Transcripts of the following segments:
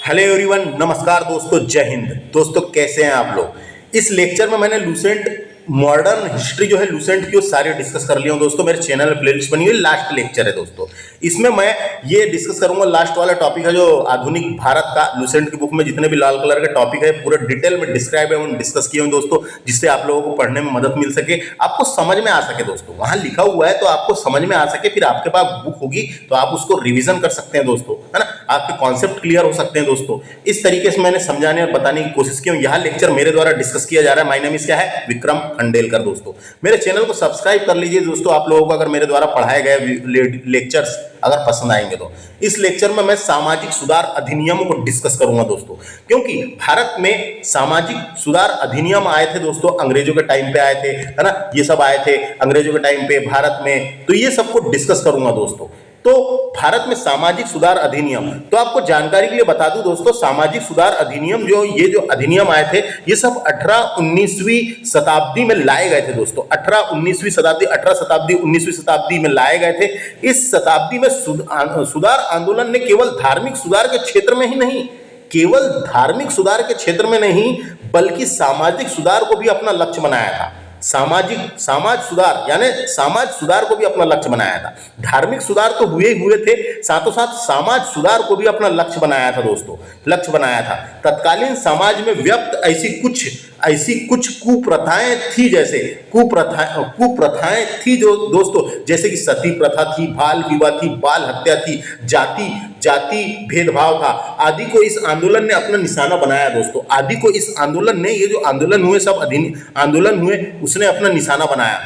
Hello everyone, नमस्कार दोस्तों, जय हिंद। दोस्तों कैसे हैं आप लोग। इस लेक्चर में मैंने लूसेंट मॉडर्न हिस्ट्री जो है लूसेंट की वो सारे डिस्कस कर लिया हूं दोस्तों। मेरे चैनल में प्लेलिस्ट बनी हुई, लास्ट लेक्चर है दोस्तों। इसमें मैं ये डिस्कस करूंगा, लास्ट वाला टॉपिक है जो आधुनिक भारत का लूसेंट की बुक में जितने भी लाल कलर के टॉपिक है पूरा डिटेल में डिस्क्राइब है, उन डिस्कस किए हुए दोस्तों, जिससे आप लोगों को पढ़ने में मदद मिल सके, आपको समझ में आ सके दोस्तों। वहां लिखा हुआ है तो आपको समझ में आ सके, फिर आपके पास बुक होगी तो आप उसको रिविजन कर सकते हैं दोस्तों, है ना। आपके कॉन्सेप्ट क्लियर हो सकते हैं दोस्तों। इस तरीके से मैंने समझाने और बताने की कोशिश की हूं। यह लेक्चर मेरे द्वारा डिस्कस किया जा रहा है। माय नेम इज क्या है, विक्रम खंडेलकर दोस्तों। मेरे चैनल को सब्सक्राइब कर लीजिए दोस्तों। आप लोगों को अगर मेरे द्वारा पढ़ाए गए लेक्चर्स अगर पसंद आएंगे तो। इस लेक्चर में मैं सामाजिक सुधार अधिनियमों को डिस्कस करूंगा दोस्तों, क्योंकि भारत में सामाजिक सुधार अधिनियम आए थे दोस्तों, अंग्रेजों के टाइम पे आए थे, है ना। ये सब आए थे अंग्रेजों के टाइम पे भारत में, तो ये सबको डिस्कस करूंगा दोस्तों। तो भारत में सामाजिक सुधार अधिनियम, तो आपको जानकारी के लिए बता दूं दोस्तों, सामाजिक सुधार अधिनियम जो अधिनियम आए थे, ये सब 18-19वीं शताब्दी में लाए गए थे दोस्तों। 18-19वीं शताब्दी, 18 शताब्दी 19वीं शताब्दी में लाए गए थे। इस शताब्दी में सुधार आंदोलन ने केवल धार्मिक सुधार के क्षेत्र में ही नहीं, केवल धार्मिक सुधार के क्षेत्र में नहीं, बल्कि सामाजिक सुधार को भी अपना लक्ष्य बनाया था। समाज सुधार यानी समाज सुधार को भी अपना लक्ष्य बनाया था। धार्मिक सुधार तो हुए थे, साथों साथ समाज सुधार को भी अपना लक्ष्य बनाया था दोस्तों, लक्ष्य बनाया था। तत्कालीन समाज में व्यक्त ऐसी कुछ कुप्रथाएं थी, जैसे कुप्रथाएं थी जो दोस्तों, जैसे कि सती प्रथा थी, बाल विवाह थी, बाल हत्या थी, जाति भेदभाव था, आदि को इस आंदोलन ने अपना निशाना बनाया दोस्तों। आदि को इस आंदोलन ने, ये जो आंदोलन हुए, सब आंदोलन हुए, उसने अपना निशाना बनाया।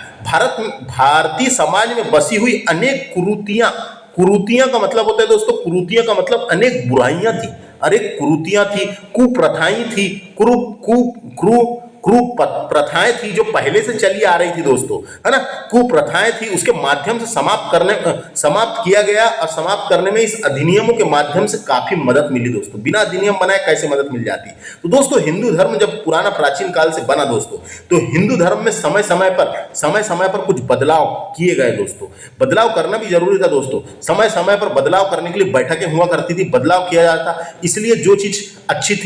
भारतीय समाज में बसी हुई अनेक कुरीतियां का मतलब होता है दोस्तों, कुरीतियां का मतलब अनेक बुराइयां थी, अनेक कुरीतियां थी, कुप्रथाएं थी, प्रथाएं थी जो पहले से चली आ रही थी दोस्तों, है ना। कुप्रथाएं थी, उसके माध्यम से समाप्त किया गया, और समाप्त करने में इस अधिनियमों के माध्यम से काफी मदद मिली दोस्तों। बिना अधिनियम बनाए कैसे मदद मिल जाती। तो दोस्तों हिंदू धर्म जब पुराना प्राचीन काल से बना दोस्तों, तो हिंदू धर्म में समय समय पर कुछ बदलाव किए गए दोस्तों। बदलाव करना भी जरूरी था दोस्तों। समय समय पर बदलाव करने के लिए बैठकें हुआ करती थी, बदलाव किया जाता, इसलिए जो चीज अच्छी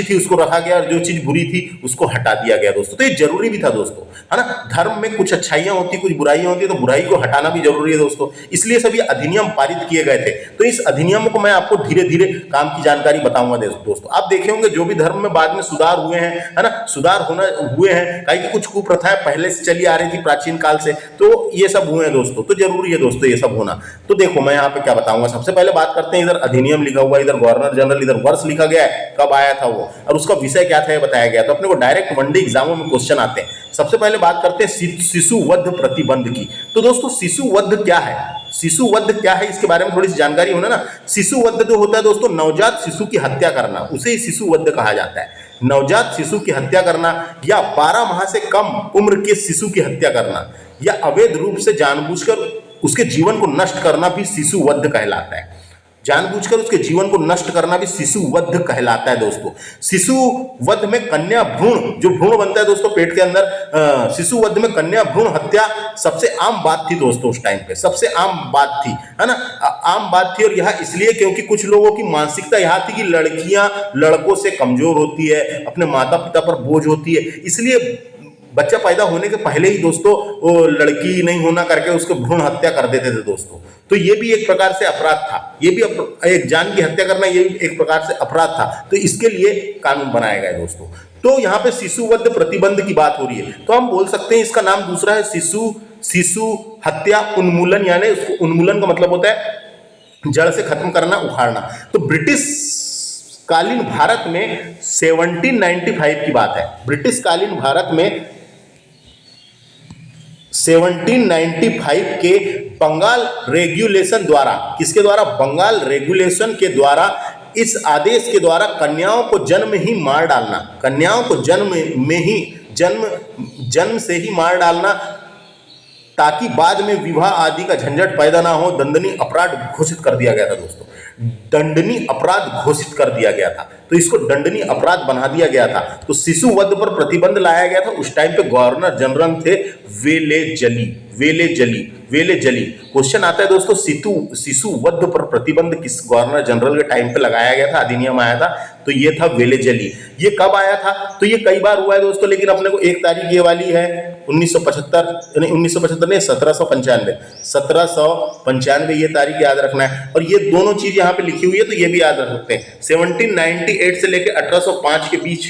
थी उसको रखा गया, और जो चीज बुरी थी उसको हटा दिया गया दोस्तों। तो ये जरूरी भी था दोस्तों, है ना। धर्म में कुछ अच्छाइयां होती, कुछ बुराइयां होती, तो बुराई को हटाना भी जरूरी है दोस्तों। इसलिए सभी अधिनियम पारित किए गए थे। तो इस अधिनियम को मैं आपको धीरे धीरे काम की जानकारी बताऊंगा दोस्तों। आप देखे होंगे जो भी धर्म में बाद में सुधार हुए हैं, है ना, हुए हैं, कहीं कुछ कुप्रथाएं पहले से चली आ रही थी प्राचीन काल से, तो ये सब हुए हैं दोस्तों। तो जरूरी है दोस्तों ये सब होना। तो देखो मैं यहाँ पे क्या बताऊंगा। सबसे पहले बात करते हैं, इधर अधिनियम लिखा हुआ, इधर गवर्नर जनरल, इधर वर्ष लिखा गया है, कब आया था वो, और उसका विषय क्या था ये बताया गया। तो अपने को डायरेक्ट वनडे एग्जामों में क्वेश्चन आते हैं। सबसे पहले बात करते हैं शिशु वध प्रतिबंध की। तो दोस्तों शिशु वध क्या है, शिशु वध क्या है, इसके बारे में थोड़ी सी जानकारी होना ना। शिशु वध जो होता है दोस्तों, नवजात शिशु की हत्या करना, उसे ही शिशु वध कहा जाता है। नवजात शिशु की हत्या करना, या 12 माह से कम उम्र के शिशु की हत्या करना, या अवैध रूप से जानबूझकर उसके जीवन को नष्ट करना भी शिशु वध कहलाता है। जानबूझकर उसके जीवन को नष्ट करना भी शिशु वध कहलाता है दोस्तों। शिशु वध में कन्या भ्रूण, जो भ्रूण बनता है दोस्तों पेट के अंदर, शिशु वध में कन्या भ्रूण हत्या सबसे आम बात थी दोस्तों। उस टाइम पे सबसे आम बात थी, है ना, आम बात थी। और यह इसलिए क्योंकि कुछ लोगों की मानसिकता यह थी कि लड़कियां लड़कों से कमजोर होती है, अपने माता पिता पर बोझ होती है, इसलिए बच्चा पैदा होने के पहले ही दोस्तों वो लड़की नहीं होना करके उसको भ्रूण हत्या कर देते थे दोस्तों। तो ये भी एक प्रकार से अपराध था, ये भी एक जान की हत्या करना, ये भी एक प्रकार से अपराध था। तो इसके लिए कानून बनाया गया दोस्तों। तो यहाँ पे शिशु वध प्रतिबंध की बात हो रही है, तो हम बोल सकते हैं इसका नाम दूसरा है शिशु हत्या उन्मूलन, यानी उसको उन्मूलन का मतलब होता है जड़ से खत्म करना, उखाड़ना। तो ब्रिटिश कालीन भारत में 1795 की बात है। ब्रिटिश कालीन भारत में 1795 के बंगाल रेगुलेशन द्वारा, किसके द्वारा, बंगाल रेगुलेशन के द्वारा, इस आदेश के द्वारा कन्याओं को जन्म ही मार डालना, कन्याओं को जन्म से ही मार डालना, ताकि बाद में विवाह आदि का झंझट पैदा ना हो, दंडनीय अपराध घोषित कर दिया गया था दोस्तों। दंडनीय अपराध घोषित कर दिया गया था, तो इसको दंडनीय अपराध बना दिया गया था। तो शिशु वध पर प्रतिबंध लाया गया था। उस टाइम पे गवर्नर जनरल थे वेले जली, वेले जली। क्वेश्चन आता है दोस्तों, शिशु वध पर प्रतिबंध किस गवर्नर जनरल के टाइम पे लगाया गया था, अधिनियम आया था? तो ये था वेले जली। ये कब आया था? तो ये कई बार हुआ है दोस्तों, लेकिन अपने को एक तारीख ये वाली है 1975 नहीं 1795 1795 ये तारीख याद रखना है। और ये दोनों चीज यहाँ पे लिखी हुई है, तो ये भी याद रख सकते हैं। 1798 से लेकर 1805 के बीच,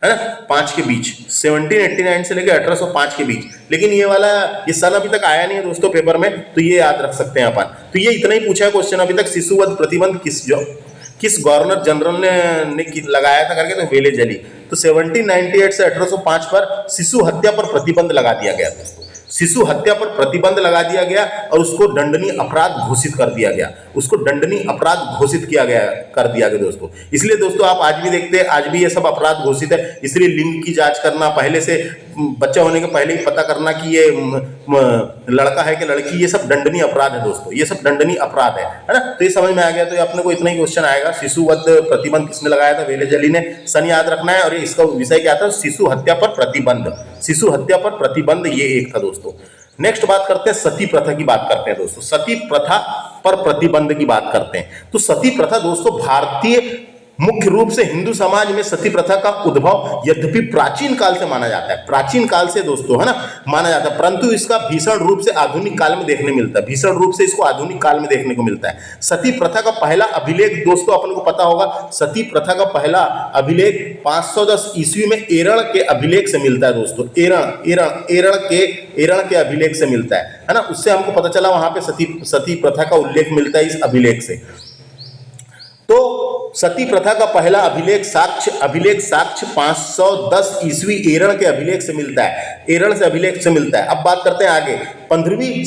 है ना, 5 के बीच, 1789 से लेकर 1805 के बीच। लेकिन ये वाला ये सन अभी तक आया नहीं है दोस्तों पेपर में, तो ये याद रख सकते हैं अपन। तो ये इतना ही पूछा है क्वेश्चन अभी तक, शिशु वध प्रतिबंध किस गवर्नर जनरल ने लगाया था करके, तो वेले जली। तो 1798 से 1805 पर शिशु हत्या पर प्रतिबंध लगा दिया गया दोस्तों। शिशु हत्या पर प्रतिबंध लगा दिया गया और उसको दंडनीय अपराध घोषित कर दिया गया, उसको दंडनीय अपराध घोषित किया गया, कर दिया गया दोस्तों। इसलिए दोस्तों आप आज भी देखते हैं, आज भी ये सब अपराध घोषित है। इसलिए लिंग की जांच करना, पहले से बच्चा होने के पहले ही पता करना कि ये लड़का है कि लड़की, ये सब दंडनीय अपराध है दोस्तों, ये सब दंडनीय अपराध है ना। तो ये समझ में आ गया। तो अपने को इतना ही क्वेश्चन आएगा, शिशु वध प्रतिबंध किसने लगाया था? वेले जली ने। सन याद रखना है। और इसका विषय क्या था? शिशु हत्या पर प्रतिबंध, शिशु हत्या पर प्रतिबंध, ये एक था दोस्तों। नेक्स्ट बात करते हैं, सती प्रथा की बात करते हैं दोस्तों। सती प्रथा पर प्रतिबंध की बात करते हैं। तो सती प्रथा दोस्तों भारतीय मुख्य रूप से हिंदू समाज में सती प्रथा का उद्भव यद्यपि प्राचीन काल से माना जाता है, प्राचीन काल से दोस्तों, है ना, माना जाता है, परंतु इसका भीषण रूप से आधुनिक काल में देखने मिलता है, भीषण रूप से इसको आधुनिक काल में देखने को मिलता है। सती प्रथा का पहला अभिलेख दोस्तों अपन को पता होगा, सती प्रथा का पहला अभिलेख 510 ईस्वी में एरण के अभिलेख से मिलता है दोस्तों। एरण के अभिलेख से मिलता है ना। उससे हमको पता चला वहां पे सती प्रथा का उल्लेख मिलता है इस अभिलेख से। तो सती प्रथा का पहला अभिलेख साक्ष्य 510 ईस्वी एरण के अभिलेख से मिलता है, एरण से अभिलेख से मिलता है। अब बात करते हैं आगे 15वीं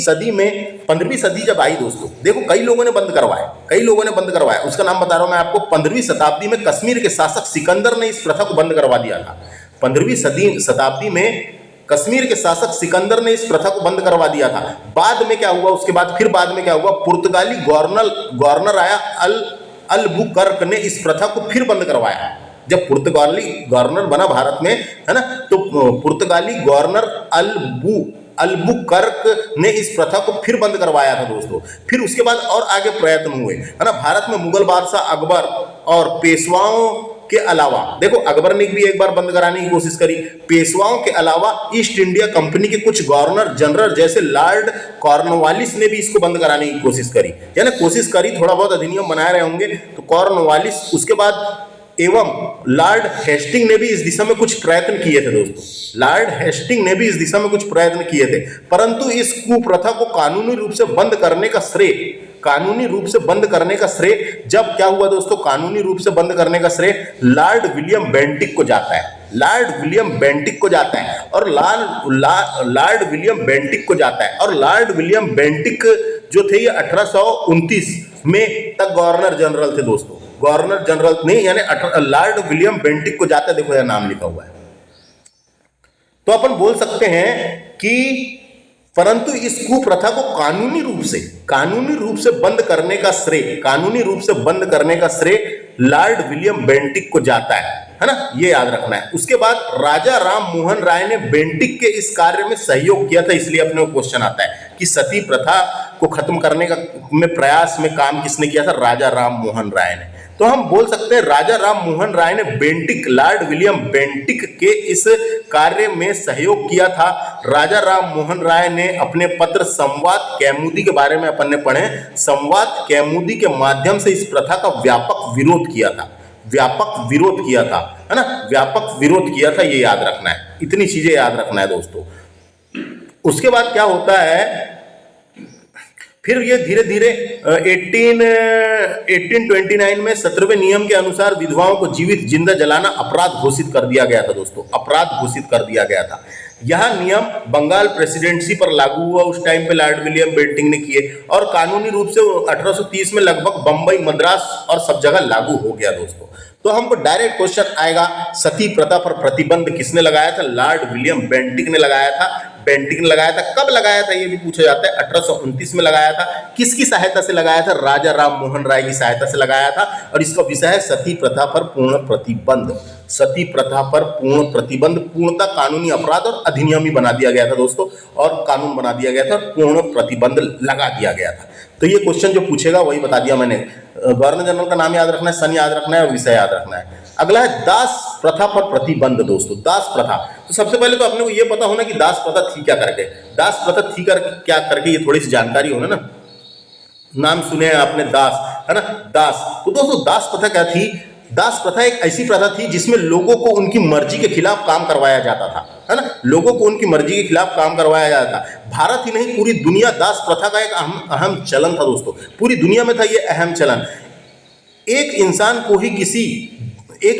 सदी जब आई दोस्तों, देखो कई लोगों ने बंद करवाया, उसका नाम बता रहा हूं मैं आपको। 15वीं शताब्दी में कश्मीर के शासक सिकंदर ने इस प्रथा को बंद करवा दिया था। 15वीं शताब्दी में कश्मीर के शासक सिकंदर ने इस प्रथा को बंद करवा दिया था। बाद में क्या हुआ, उसके बाद में क्या हुआ, पुर्तगाली गवर्नर आया अलबुकर्क ने इस प्रथा को फिर बंद करवाया। जब पुर्तगाली गवर्नर बना भारत में, है ना, तो पुर्तगाली गवर्नर अलबुकर्क ने इस प्रथा को फिर बंद करवाया था दोस्तों। फिर उसके बाद और आगे प्रयत्न हुए, है ना। भारत में मुगल बादशाह अकबर और पेशवाओं के अलावा, देखो अकबर ने भी एक बार बंद कराने की कोशिश करी, पेशवाओं के अलावा ईस्ट इंडिया कंपनी के कुछ गवर्नर जनरल जैसे लॉर्ड कॉर्नवालिस ने भी इसको बंद कराने की कोशिश करी, यानी कोशिश करी, थोड़ा बहुत अधिनियम बनाए रहे होंगे। तो कॉर्नवालिस, उसके बाद एवं लॉर्ड हेस्टिंग ने भी इस दिशा में कुछ प्रयत्न किए थे दोस्तों, लॉर्ड हेस्टिंग ने भी इस दिशा में कुछ प्रयत्न किए थे, परंतु इस कुप्रथा को कानूनी रूप से बंद करने का श्रेय जब क्या हुआ दोस्तों, कानूनी रूप से बंद करने का श्रेय लॉर्ड विलियम बेंटिक को जाता है, और लॉर्ड विलियम बेंटिक जो थे ये 1829 में तक गवर्नर जनरल थे दोस्तों, गवर्नर जनरल नहीं, यानी लॉर्ड विलियम बेंटिक को जाता है, देखो यह नाम लिखा हुआ है। तो अपन बोल सकते हैं कि परंतु इस कुप्रथा को कानूनी रूप से बंद करने का श्रेय लॉर्ड विलियम बेंटिक को जाता है ना, ये याद रखना है। उसके बाद राजा राम मोहन राय ने बेंटिक के इस कार्य में सहयोग किया था, इसलिए अपने को क्वेश्चन आता है कि सती प्रथा को खत्म करने का प्रयास में काम किसने किया था? राजा राम मोहन राय ने। तो हम बोल सकते हैं राजा राम मोहन राय ने लॉर्ड विलियम बेंटिक के इस कार्य में सहयोग किया था। राजा राम मोहन राय ने अपने पत्र संवाद कैमुदी के बारे में अपन ने पढ़े, संवाद कैमुदी के माध्यम से इस प्रथा का व्यापक विरोध किया था, है ना, व्यापक विरोध किया था, ये याद रखना है, इतनी चीजें याद रखना है दोस्तों। उसके बाद क्या होता है, फिर ये धीरे धीरे 1829 में 17वें नियम के अनुसार विधवाओं को जीवित जिंदा जलाना अपराध घोषित कर दिया गया था दोस्तों, अपराध घोषित कर दिया गया था। यह नियम बंगाल प्रेसिडेंसी पर लागू हुआ, उस टाइम पे लॉर्ड विलियम बेंटिक ने किए, और कानूनी रूप से 1830 में लगभग बंबई, मद्रास और सब जगह लागू हो गया दोस्तों। तो हमको डायरेक्ट क्वेश्चन आएगा, सती प्रथा पर प्रतिबंध किसने लगाया था? लॉर्ड विलियम बेंटिक ने लगाया था। कब लगाया था ये भी पूछा जाता है। 1829 में लगाया था। किसकी सहायता से लगाया था? राजा राम मोहन राय की सहायता से लगाया था। और इसका विषय है सती प्रथा पर पूर्ण प्रतिबंध, सती प्रथा पर पूर्ण प्रतिबंध पूर्णतः कानूनी अपराध और अधिनियम ही बना दिया गया था दोस्तों, और कानून बना दिया गया था और पूर्ण प्रतिबंध लगा दिया गया था। तो ये क्वेश्चन जो पूछेगा वही बता दिया मैंने। गवर्नर जनरल का नाम याद रखना है, सन याद रखना है और विषय याद रखना है। अगला है दास प्रथा पर प्रतिबंध दोस्तों। दास प्रथा, तो सबसे पहले तो अपने को ये पता होना कि दास प्रथा थी क्या करके। दास प्रथा थी क्या करके ये थोड़ी सी जानकारी होना ना। नाम सुने हैं आपने दास, है ना, दास। तो दोस्तों दास प्रथा क्या थी? दास प्रथा एक ऐसी प्रथा थी जिसमें लोगों को उनकी मर्जी के खिलाफ काम करवाया जाता था, है ना, लोगों को उनकी मर्जी के खिलाफ काम करवाया जाता था। भारत ही नहीं पूरी दुनिया दास प्रथा का एक अहम चलन था दोस्तों, पूरी दुनिया में था ये अहम चलन। एक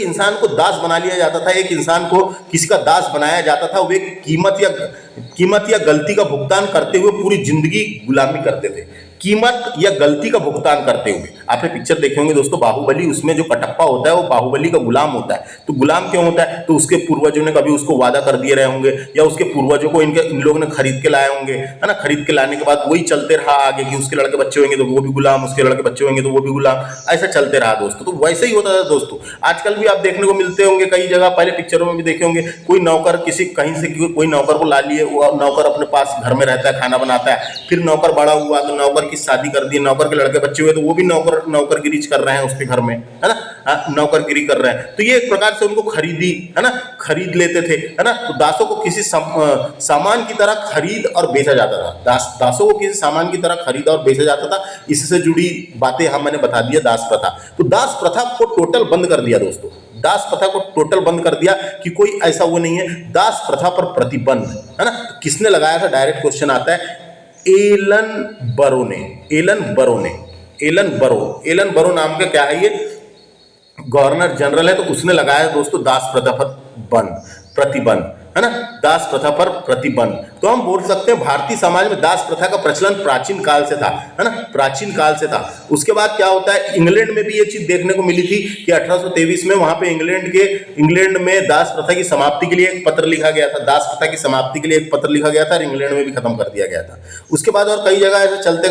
इंसान को दास बना लिया जाता था, एक इंसान को किसी का दास बनाया जाता था। वे कीमत या गलती का भुगतान करते हुए पूरी जिंदगी गुलामी करते थे, कीमत या गलती का भुगतान करते हुए। आपने पिक्चर देखे होंगे दोस्तों बाहुबली, उसमें जो कटप्पा होता है वो बाहुबली का गुलाम होता है। तो गुलाम क्यों होता है? तो उसके पूर्वजों ने कभी उसको वादा कर दिए रहे होंगे, या उसके पूर्वजों को इन लोगों ने खरीद के लाए होंगे, है ना। खरीद के लाने के बाद वही चलते रहा आगे कि उसके लड़के बच्चे होंगे तो वो भी गुलाम, उसके लड़के बच्चे होंगे तो वो भी गुलाम, ऐसा चलते रहा दोस्तों। तो वैसे ही होता था दोस्तों। आजकल भी आप देखने को मिलते होंगे कई जगह, पहले पिक्चरों में भी देखे होंगे, कोई नौकर किसी कहीं से कोई नौकर को ला लिए, वो नौकर अपने पास घर में रहता है, खाना बनाता है, फिर नौकर बड़ा हुआ तो नौकर की शादी कर दी, नौकर के लड़के बच्चे हुए तो वो भी नौकरगिरी कर रहे हैं उसके घर में, है ना, नौकरगिरी कर रहे हैं। तो ये एक प्रकार से उनको खरीद लेते थे, है ना। तो दासों को किसी सामान की तरह खरीद और बेचा जाता था। दासों को किसी सामान की तरह खरीदा और बेचा जाता था। इससे जुड़ी बातें मैंने बता दिया। दास प्रथा, तो दास प्रथा को टोटल बंद कर दिया दोस्तों। दास प्रथा को टोटल बंद कर दिया कि कोई ऐसा वो नहीं है। दास प्रथा पर प्रतिबंध, है ना, तो किसने लगाया था? डायरेक्ट क्वेश्चन आता है, एलन बरो नाम का क्या है ये, गवर्नर जनरल है, तो उसने लगाया दोस्तों दास प्रथा पर प्रतिबंध, है ना, दास प्रथा पर प्रतिबंध। तो हम बोल सकते हैं भारतीय समाज में दास प्रथा का प्रचलन प्राचीन काल से था, है ना, प्राचीन काल से था। उसके बाद क्या होता है, इंग्लैंड में भी ये चीज देखने को मिली थी कि 1823 में वहां पे इंग्लैंड में दास प्रथा की समाप्ति के लिए एक पत्र लिखा गया था। दास प्रथा की समाप्ति के लिए एक पत्र लिखा गया था और इंग्लैंड में भी खत्म कर दिया गया था। उसके बाद और कई जगह ऐसे चलते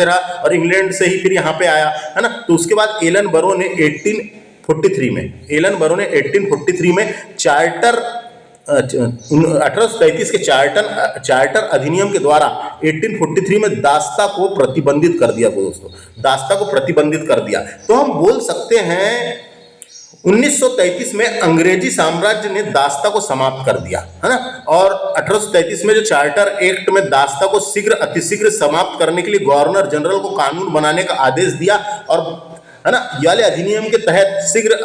रहा और इंग्लैंड से ही फिर यहाँ पे आया, है ना। तो उसके बाद एलन बरो ने 1843 में चार्टर 1833 के चार्टर अधिनियम के द्वारा 1843 में दास्ता को प्रतिबंधित कर दिया दोस्तों, दास्ता को प्रतिबंधित कर दिया। तो हम बोल सकते हैं 1933 में अंग्रेजी साम्राज्य ने दास्ता को समाप्त कर दिया, है ना। और 1833 में जो चार्टर एक्ट में दास्ता को अतिशीघ्र समाप्त करने के लिए गवर्नर जनरल को कानून बनाने का आदेश दिया, और है ना, वाले अधिनियम के तहत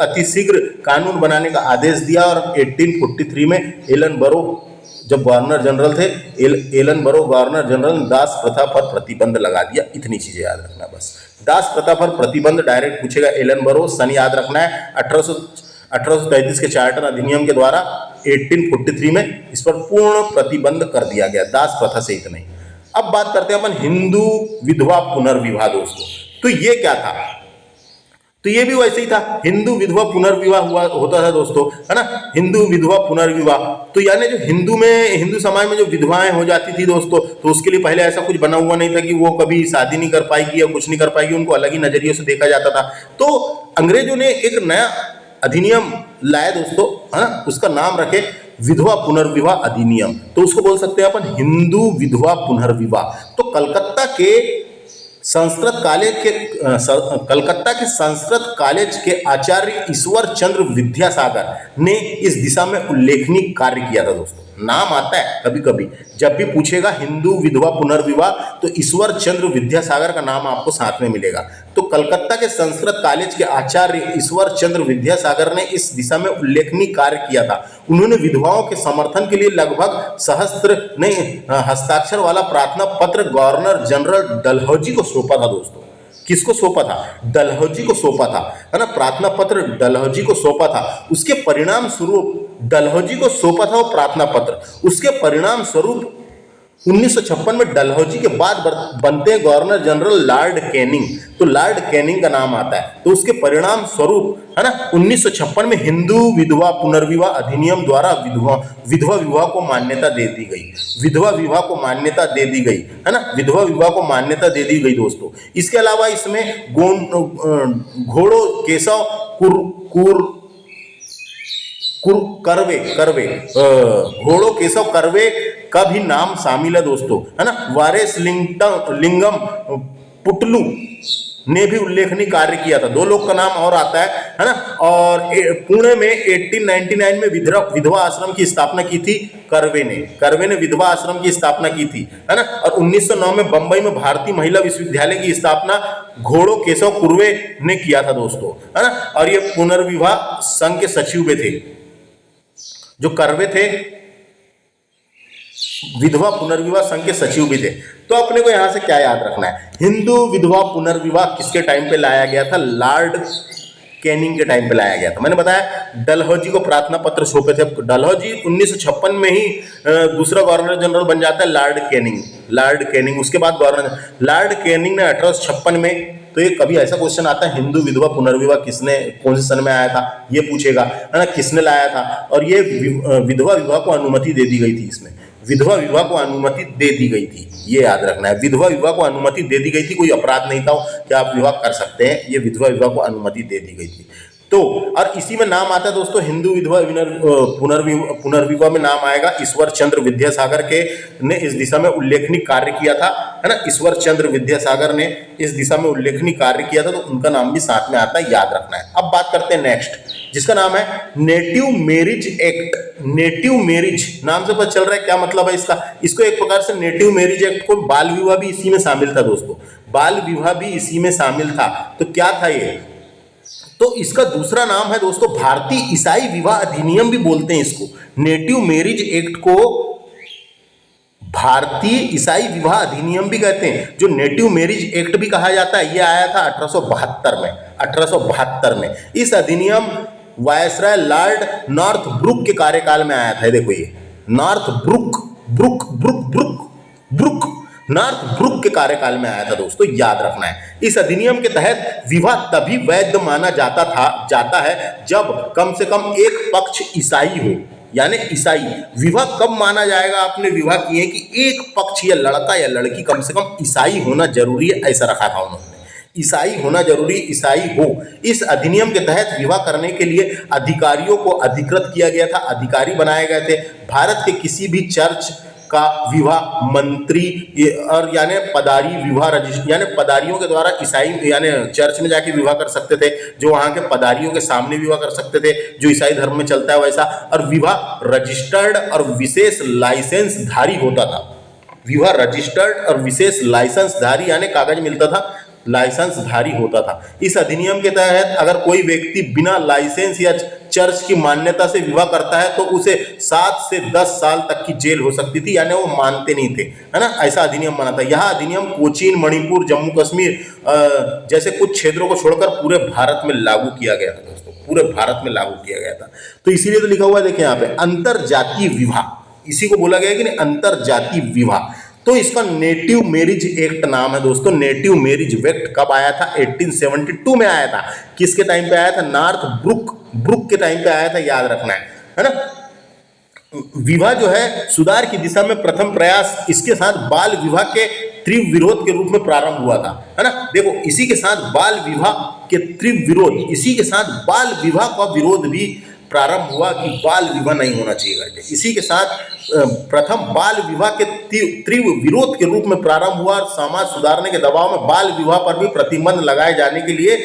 अतिशीघ्र कानून बनाने का आदेश दिया। और 1843 में एलन बरो जब गवर्नर जनरल थे, एलन बरो गवर्नर जनरल ने दास प्रथा पर प्रतिबंध लगा दिया। इतनी चीजें याद रखना बस। दास प्रथा पर प्रतिबंध डायरेक्ट पूछेगा, एलन बरो, सन याद रखना है 1833 के चार्टर अधिनियम के द्वारा 1843 में इस पर पूर्ण प्रतिबंध कर दिया गया दास प्रथा से। इतना ही। अब बात करते हैं अपन हिंदू विधवा पुनर्विवाह दोस्तों। तो ये क्या था? तो ये भी वैसे ही था, हिंदू विधवा पुनर्विवाह होता था दोस्तों, है ना, हिंदू विधवा पुनर्विवाह। तो यानी जो हिंदू समाज में जो विधवाएं हो जाती थी दोस्तों, तो उसके लिए पहले ऐसा कुछ बना हुआ नहीं था कि वो कभी शादी नहीं कर पाएगी या कुछ नहीं कर पाएगी, उनको अलग ही नजरिए से देखा जाता था। तो अंग्रेजों ने एक नया अधिनियम लाया दोस्तों, है ना, उसका नाम रखे विधवा पुनर्विवाह अधिनियम। तो उसको बोल सकते हैं अपन हिंदू विधवा पुनर्विवाह। तो कलकत्ता के संस्कृत कॉलेज के आचार्य ईश्वर चंद्र विद्यासागर ने इस दिशा में उल्लेखनीय कार्य किया था दोस्तों। नाम आता है कभी कभी, जब भी पूछेगा हिंदू विधवा पुनर्विवाह तो ईश्वर चंद्र विद्यासागर का नाम आपको साथ में मिलेगा। तो कलकत्ता के संस्कृत कॉलेज के आचार्य ईश्वर चंद्र विद्यासागर ने इस दिशा में उल्लेखनीय कार्य किया था। उन्होंने विधवाओं के समर्थन के लिए लगभग हस्ताक्षर वाला प्रार्थना पत्र गवर्नर जनरल डलहौजी को सौंपा था दोस्तों। किसको सौंपा था? डलहौजी को सौंपा था, है ना, प्रार्थना पत्र डलहौजी को सौंपा था। उसके परिणाम स्वरूप डलहौजी को सौंपा था वो प्रार्थना पत्र। उसके परिणाम स्वरूप 1956 में डलहौजी के बाद बनते हैं गवर्नर जनरल लॉर्ड कैनिंग। तो लॉर्ड कैनिंग का नाम आता है। तो उसके परिणाम स्वरूप, है ना, 1956 में हिंदू विधवा पुनर्विवाह अधिनियम द्वारा विधवा विवाह को मान्यता दे दी गई। विधवा विवाह को मान्यता दे दी गई, है ना, विधवा विवाह को मान्यता दे दी गई दोस्तों। इसके अलावा इसमें घोड़ो केशव करवे करवे घोड़ो केशव कर्वे का भी नाम शामिल है दोस्तों, है ना। वारेस लिंगम पुटलू ने भी उल्लेखनीय कार्य किया था। 2 लोग का नाम और आता है ना। और पुणे में 1899 में विधवा आश्रम की स्थापना की थी कर्वे ने विधवा आश्रम की स्थापना की थी, है ना। और 1909 में बंबई में भारतीय महिला विश्वविद्यालय की स्थापना घोड़ो केशव कुर्वे ने किया था दोस्तों, है ना। और ये पुनर्विवाह संघ के सचिव भी थे, जो कर्वे थे विधवा पुनर्विवाह संघ के सचिव भी थे। तो अपने को यहां से क्या याद रखना है, हिंदू विधवा पुनर्विवाह किसके टाइम पे लाया गया था, लॉर्ड कैनिंग के टाइम पे लाया गया था। मैंने बताया डलहौजी को प्रार्थना पत्र सौंपे थे। डलहौजी 1956 में ही दूसरा गवर्नर जनरल बन जाता है लॉर्ड कैनिंग। उसके बाद गवर्नर लॉर्ड कैनिंग ने 1856 में, तो ये कभी ऐसा क्वेश्चन आता है हिंदू विधवा पुनर्विवाह किसने कौन से सन में आया था, ये पूछेगा, है ना, किसने लाया था। और ये विधवा विवाह को अनुमति दे दी गई थी, इसमें विधवा विवाह को अनुमति दे दी गई थी, ये याद रखना है। विधवा विवाह को अनुमति दे दी गई थी, कोई अपराध नहीं था कि आप विवाह कर सकते हैं, ये विधवा विवाह को अनुमति दे दी गई थी। तो और इसी में नाम आता है दोस्तों हिंदू विधवा पुनर्विवाह में नाम आएगा ईश्वर चंद्र विद्यासागर के ने इस दिशा में उल्लेखनीय कार्य किया था, है ना। ईश्वर चंद्र विद्यासागर ने इस दिशा में उल्लेखनीय कार्य किया था, तो उनका नाम भी साथ में आता है, याद रखना है। अब बात करते हैं नेक्स्ट, जिसका नाम है native marriage act. Native marriage नाम से पता चल रहा है क्या मतलब है इसका। इसको एक प्रकार से नेटिव मैरिज एक्ट को बाल विवाह भी इसी में शामिल था दोस्तों, बाल विवाह भी इसी में शामिल था। तो क्या था ये, तो इसका दूसरा नाम है दोस्तों भारतीय ईसाई विवाह अधिनियम भी बोलते हैं इसको। नेटिव मैरिज एक्ट को भारतीय ईसाई विवाह अधिनियम भी कहते हैं, जो नेटिव मैरिज एक्ट भी कहा जाता है। ये आया था 1872 में। इस अधिनियम वायसराय लॉर्ड नॉर्थ ब्रुक के कार्यकाल में आया था। देखो ये नॉर्थ ब्रुक के कार्यकाल में आया था दोस्तों, याद रखना है। इस अधिनियम के तहत विवाह तभी वैध माना जाता है जब कम से कम एक पक्ष ईसाई हो, यानी ईसाई। विवाह कब माना जाएगा, आपने विवाह किए कि एक पक्ष या लड़का या लड़की कम से कम ईसाई होना जरूरी है, ऐसा रखा था उन्होंने, ईसाई होना जरूरी, ईसाई हो। इस अधिनियम के तहत विवाह करने के लिए अधिकारियों को अधिकृत किया गया था, अधिकारी बनाए गए थे। भारत के किसी भी चर्च का विवाह मंत्री और यानी पदारी विवाह रजिस्टर, यानी पदारियों के द्वारा ईसाई यानी चर्च में जाके विवाह कर सकते थे, जो वहां के पदारियों के सामने विवाह कर सकते थे, जो ईसाई धर्म में चलता है वैसा। और विवाह रजिस्टर्ड और विशेष लाइसेंस धारी होता था। विवाह रजिस्टर्ड और विशेष लाइसेंस धारी यानी कागज मिलता था, लाइसेंस धारी होता था। इस अधिनियम के तहत अगर कोई व्यक्ति बिना लाइसेंस या चर्च की मान्यता से विवाह करता है तो उसे 7 से 10 साल तक की जेल हो सकती थी, यानी वो मानते नहीं थे, है ना। ऐसा अधिनियम बना था। यह अधिनियम कोचीन, मणिपुर, जम्मू कश्मीर जैसे कुछ क्षेत्रों को छोड़कर पूरे भारत में लागू किया गया था दोस्तों, पूरे भारत में लागू किया गया था। तो इसीलिए तो लिखा हुआ है, देखिए यहाँ पे अंतरजातीय विवाह, इसी को बोला गया है कि नहीं, अंतरजातीय विवाह। तो इसका नेटिव मैरिज एक्ट नाम है दोस्तों। नेटिव मैरिज एक्ट कब आया था, 1872 में आया था। किसके टाइम पे आया था, नॉर्थ ब्रुक के टाइम पे आया था, याद रखना है ना। विवाह जो है सुधार की दिशा में प्रथम प्रयास इसके साथ बाल विवाह के तीव्र विरोध के रूप में प्रारंभ हुआ था, है ना। देखो इसी के साथ बाल विवाह के तीव्र विरोध, इसी के साथ बाल विवाह का विरोध भी प्रारंभ हुआ कि बाल विवाह नहीं होना चाहिए। इसी के साथ प्रथम बाल विवाह के तीव्र विरोध के रूप में प्रारंभ हुआ और समाज सुधारने के दबाव में बाल विवाह पर भी प्रतिबंध लगाए जाने के लिए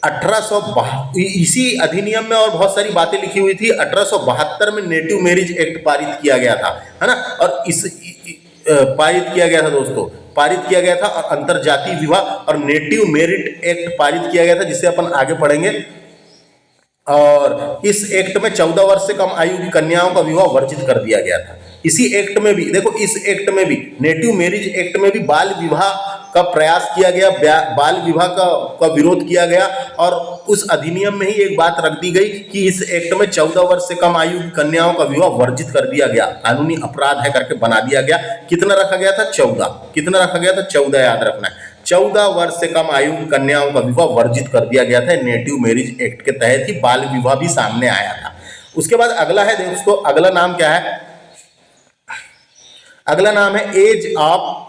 1872 इसी अधिनियम में और बहुत सारी बातें लिखी हुई थी। 1872 में नेटिव मैरिज एक्ट पारित किया गया था, है ना। और इस पारित किया गया था दोस्तों, पारित किया गया था। और अंतरजातीय विवाह और नेटिव मैरिज एक्ट पारित किया गया था, जिसे अपन आगे पढ़ेंगे। और इस एक्ट में 14 वर्ष से कम आयु की कन्याओं का विवाह वर्जित कर दिया गया था। इसी एक्ट में भी देखो, इस एक्ट में भी नेटिव मैरिज एक्ट में भी बाल विवाह का प्रयास किया गया, बाल विवाह का विरोध किया गया। और उस अधिनियम में ही एक बात रख दी गई कि इस एक्ट में 14 वर्ष से कम आयु की कन्याओं का विवाह वर्जित कर दिया गया, कानूनी अपराध है करके बना दिया गया। कितना रखा गया था, 14। कितना रखा गया था, 14, याद रखना है। 14 वर्ष से कम आयु की कन्याओं का विवाह वर्जित कर दिया गया था। नेटिव मैरिज एक्ट के तहत ही बाल विवाह भी सामने आया था। उसके बाद अगला है दोस्तों, अगला नाम क्या है, अगला नाम है age of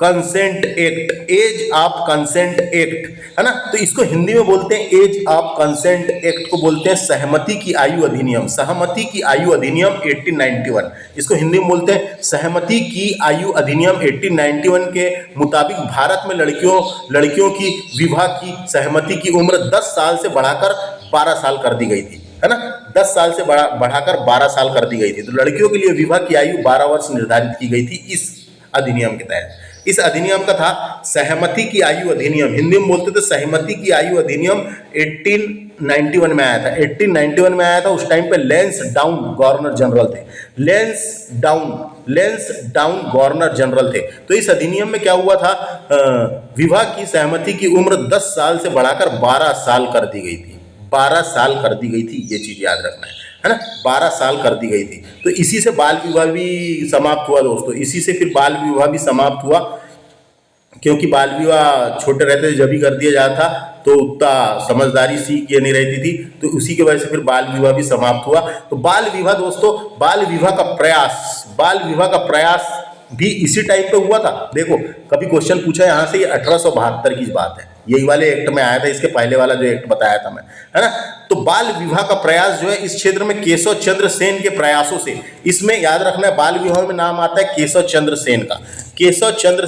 consent act, age of consent act, है ना। तो इसको हिंदी में बोलते हैं एज ऑफ कंसेंट एक्ट को बोलते हैं सहमति की आयु अधिनियम, सहमति की आयु अधिनियम 1891, इसको हिंदी में बोलते हैं सहमति की आयु अधिनियम 1891 के मुताबिक भारत में लड़कियों की विवाह की सहमति की उम्र 10 साल से बढ़ाकर 12 साल कर दी गई थी, है ना। 10 साल से बढ़ाकर 12 साल कर दी गई थी। तो लड़कियों के लिए विवाह की आयु 12 वर्ष निर्धारित की गई थी इस अधिनियम के तहत। इस अधिनियम का था सहमति की आयु अधिनियम, हिंदी में बोलते थे सहमति की आयु अधिनियम 1891 में आया था। 1891 में आया था। उस टाइम पे लेंस डाउन गवर्नर जनरल थे, लेंस डाउन गवर्नर जनरल थे। तो इस अधिनियम में क्या हुआ था, विवाह की सहमति की उम्र 10 साल से बढ़ाकर 12 साल कर दी गई थी, 12 साल कर दी गई थी, ये चीज याद रखना है ना, 12 साल कर दी गई थी। तो इसी से बाल विवाह भी समाप्त हुआ दोस्तों, इसी से फिर बाल विवाह भी समाप्त हुआ, क्योंकि बाल विवाह छोटे रहते जब भी कर दिया जाता था तो उतना समझदारी सीख ये नहीं रहती थी, तो उसी की वजह से फिर बाल विवाह भी समाप्त हुआ। तो बाल विवाह दोस्तों, बाल विवाह का प्रयास भी इसी टाइप पे हुआ था। देखो कभी क्वेश्चन पूछा यहाँ से, ये 1872 की बात है, यही वाले एक्ट में आया था, इसके पहले वाला जो एक्ट बताया था मैं, है ना। तो बाल विवाह का प्रयास जो है इस क्षेत्र में केशव चंद्र सेन के प्रयासों से, इसमें याद रखना है बाल विवाह में नाम आता है केशव चंद्र सेन का, केशव चंद्र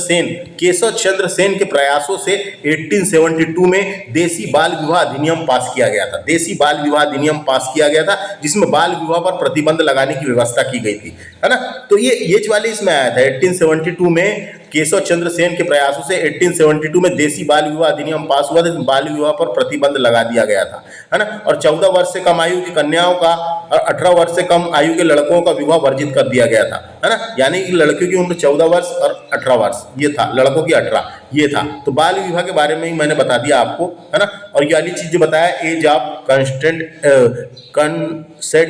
सेन के प्रयासों से 1872 में देसी बाल विवाह अधिनियम पास किया गया था, देसी बाल विवाह अधिनियम पास किया गया था, जिसमें बाल विवाह पर प्रतिबंध लगाने की व्यवस्था की गई थी, है ना। तो ये वाले इसमें आया था 1872 में, केशव चंद्र सेन के प्रयासों से 1872 में देसी बाल विवाह अधिनियम पास हुआ था, बाल विवाह पर प्रतिबंध लगा दिया गया था, है ना। और 14 वर्ष से कम आयु की कन्याओं का और 18 वर्ष से कम आयु के लड़कों का विवाह वर्जित कर दिया गया था, है ना। यानी कि लड़कियों की उम्र 14 वर्ष और 18 वर्ष ये था, लड़कों की 18 ये था। तो बाल विवाह के बारे में ही मैंने बता दिया आपको, है ना। और ये वाली चीज जो बताया एज ऑफ कंसेंट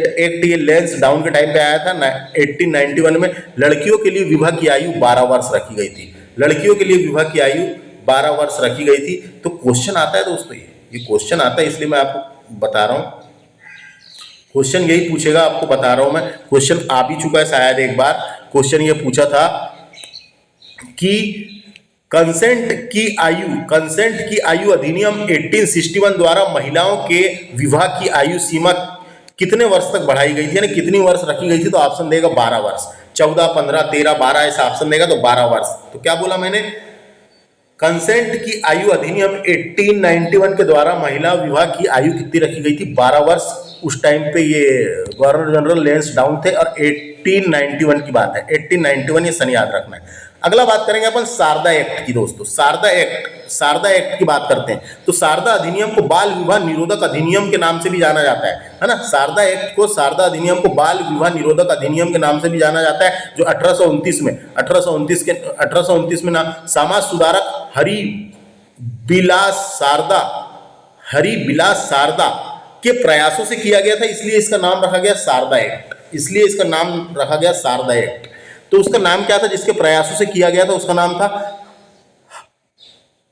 एक्ट, ये लेंस डाउन के टाइम पे आया था 1891 में। लड़कियों के लिए विवाह की आयु 12 वर्ष रखी गई थी, लड़कियों के लिए विवाह की आयु 12 वर्ष रखी गई थी। तो क्वेश्चन आता है दोस्तों, ये क्वेश्चन आता है, इसलिए मैं आपको बता रहा हूँ, क्वेश्चन यही पूछेगा, आपको बता रहा हूं मैं। क्वेश्चन आ भी चुका है शायद एक बार, क्वेश्चन ये पूछा था कि कंसेंट की आयु अधिनियम 1861 द्वारा महिलाओं के विवाह की आयु सीमा कितने वर्ष तक बढ़ाई गई थी, यानी कितनी वर्ष रखी गई थी। तो ऑप्शन देगा 12 वर्ष, 14, 15, 13, 12 ऐसा ऑप्शन देगा, तो 12 वर्ष। तो क्या बोला मैंने, कंसेंट की आयु अधिनियम 1891 के द्वारा महिला विवाह की आयु कितनी रखी गई थी, 12 वर्ष। उस टाइम पे ये गवर्नर जनरल लेंस डाउन थे और 1891 की बात है, 1891 ये सन याद रखना है। अगला बात करेंगे अपन शारदा एक्ट की दोस्तों, शारदा एक्ट की बात करते हैं। तो शारदा अधिनियम को बाल विवाह निरोधक अधिनियम के नाम से भी जाना जाता है ना। शारदा एक्ट को, शारदा अधिनियम को बाल विवाह निरोधक अधिनियम के नाम से भी जाना जाता है, जो 1829 में ना समाज सुधारक हरिबिलास शारदा के प्रयासों से किया गया था, इसलिए इसका नाम रखा गया शारदा एक्ट। तो उसका नाम क्या था जिसके प्रयासों से किया गया था, उसका नाम था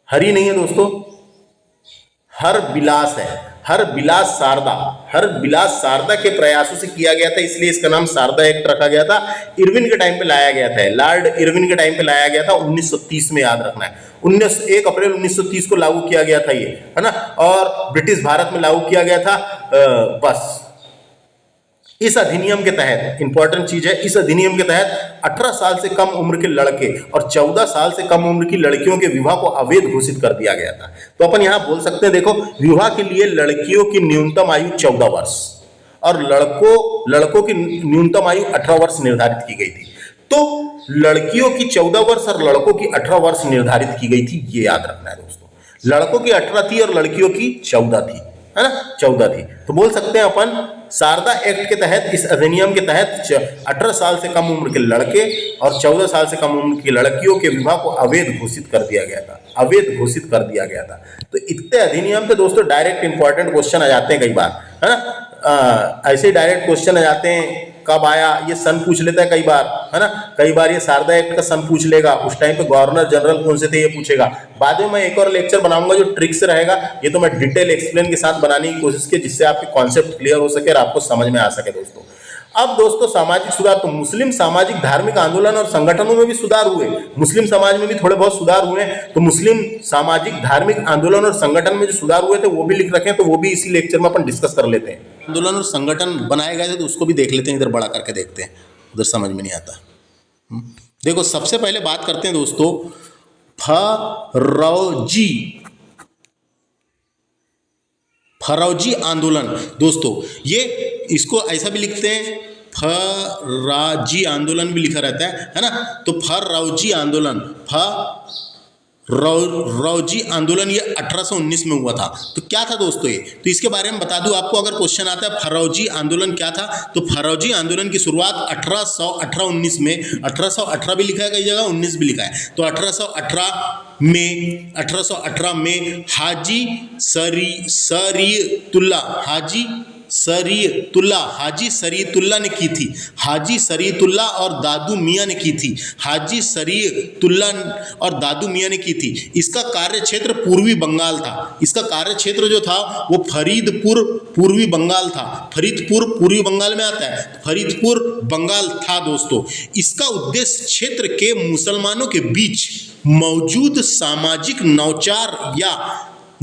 हरि नहीं है दोस्तों, हरबिलास है, हरबिलास शारदा के प्रयासों से किया गया था, इसलिए इसका नाम शारदा एक्ट रखा गया था। इरविन के टाइम पे लाया गया था, लॉर्ड इरविन के टाइम पे लाया गया था 1930 में, याद रखना है। 1 अप्रैल 1930 को लागू किया गया था ये, है ना। और ब्रिटिश भारत में लागू किया गया था। बस इस अधिनियम के तहत, इंपॉर्टेंट चीज है, इस अधिनियम के तहत 18 साल से कम उम्र के लड़के और 14 साल से कम उम्र की लड़कियों के विवाह को अवैध घोषित कर दिया गया था। तो अपन यहां बोल सकते हैं, देखो विवाह के लिए लड़कियों की न्यूनतम आयु 14 वर्ष और लड़कों की न्यूनतम आयु 18 वर्ष निर्धारित की गई थी। तो लड़कियों की 14 वर्ष और लड़कों की 18 वर्ष निर्धारित की गई थी, ये याद रखना है दोस्तों। लड़कों की 18 थी और लड़कियों की 14 थी, है ना, 14 थी। तो बोल सकते हैं अपन शारदा एक्ट के तहत, इस अधिनियम के तहत 18 साल से कम उम्र के लड़के और 14 साल से कम उम्र की लड़कियों के विवाह को अवैध घोषित कर दिया गया था, तो इतने अधिनियम पे दोस्तों डायरेक्ट इंपॉर्टेंट क्वेश्चन आ जाते हैं कई बार, है ना। ऐसे डायरेक्ट क्वेश्चन आ जाते हैं, कब आया ये सन पूछ लेता है कई बार, है ना। कई बार ये शारदा एक्ट का सन पूछ लेगा, उस टाइम पे गवर्नर जनरल कौन से थे ये पूछेगा। बाद में मैं एक और लेक्चर बनाऊंगा जो ट्रिक से रहेगा, ये तो मैं डिटेल एक्सप्लेन के साथ बनाने की कोशिश की, जिससे आपके कॉन्सेप्ट क्लियर हो सके और आपको समझ में आ सके दोस्तों। अब दोस्तों सामाजिक सुधार, तो मुस्लिम सामाजिक धार्मिक आंदोलन और संगठनों में भी सुधार हुए, मुस्लिम समाज में भी थोड़े बहुत सुधार हुए। तो मुस्लिम सामाजिक धार्मिक आंदोलन और संगठन में जो सुधार हुए थे वो भी लिख रखे हैं, तो वो भी इसी लेक्चर में अपन डिस्कस कर लेते हैं। आंदोलन और संगठन बनाए गए थे तो उसको भी देख लेते हैं, इधर बड़ा करके देखते हैं, उधर समझ में नहीं आता। देखो सबसे पहले बात करते हैं दोस्तों फरौजी आंदोलन। दोस्तों ये इसको ऐसा भी लिखते हैं, फराजी आंदोलन भी लिखा रहता है ना। तो फरौजी आंदोलन, फरौजी आंदोलन ये 1819 में हुआ था। तो क्या था दोस्तों ये, तो इसके बारे में बता दूं आपको, अगर क्वेश्चन आता है फरौजी आंदोलन क्या था, तो फरौजी आंदोलन की शुरुआत 1818-19 में, 1818 भी लिखा है कई जगह, 19 भी लिखा है, तो 1818 में हाजी शरीयतुल्लाह ने की थी। हाजी शरीयतुल्लाह और दादू मियाँ ने की थी। हाजी शरीयतुल्लाह और दादू मियाँ ने की थी। इसका कार्य क्षेत्र पूर्वी बंगाल था। इसका कार्य क्षेत्र जो था वो फरीदपुर पूर्वी बंगाल था। फरीदपुर पूर्वी बंगाल में आता है, फरीदपुर बंगाल था दोस्तों। इसका उद्देश्य क्षेत्र के मुसलमानों के बीच मौजूद सामाजिक